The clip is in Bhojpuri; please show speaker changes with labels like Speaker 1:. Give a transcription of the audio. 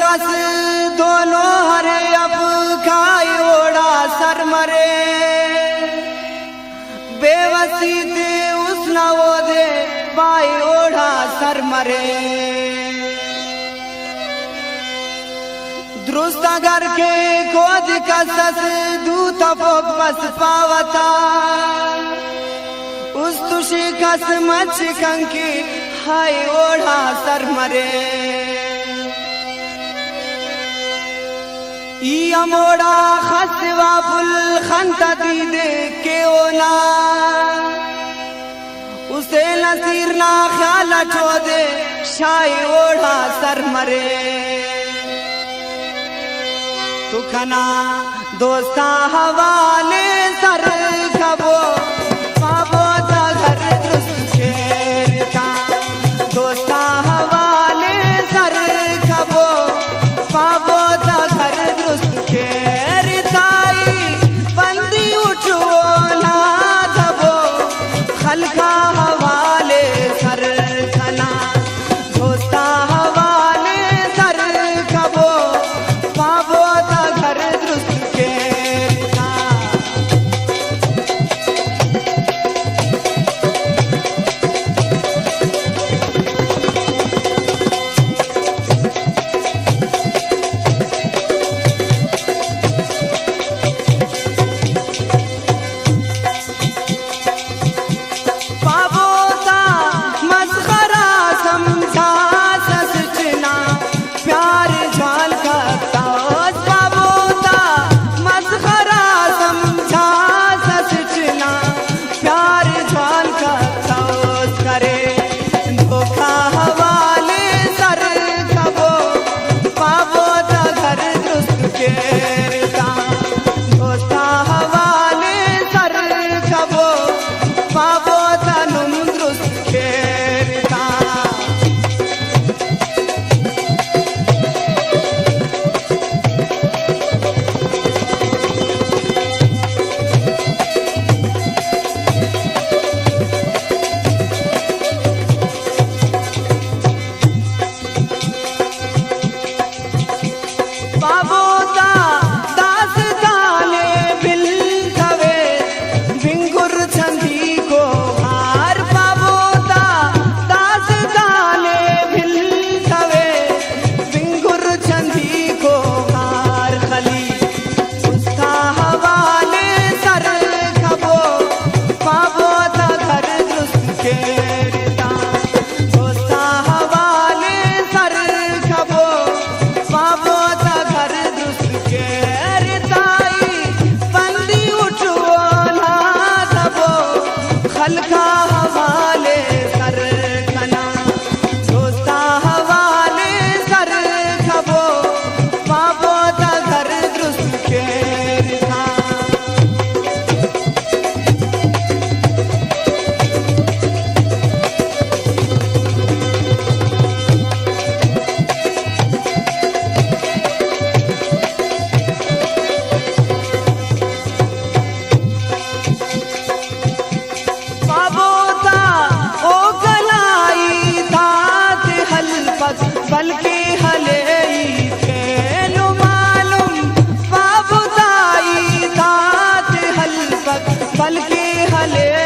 Speaker 1: कस दोनों हरे अब खाई ओढ़ा सर मरे बेवसी दे उस न वो दे पाई ओढ़ा सर मरे दुरुस्त घर के खोज कसस दूत फोक बस पावता उस तुषी कस मच कंकी हाय ओढ़ा सर मरे मोड़ा खसवा फुल खंता दीदे के ओना उसे नसीर ना ख्याल ठो दे शाही ओढ़ा सर मरे तुखना दोस्ता हवाले सर खबो पाबो ता घर दुरुस्त शेर का दोस्ता हवाले सर खबो पाबो ता घर दुरुस्त शेर ताई बंदी उठो ना दबो खलका हवाले सर खना दोस्ता हवाले सर खबो पाबो ता घर दुरुस्त शेर का बल्कि हले खेलो मालूम बाबुदाई दात हल बल्कि हले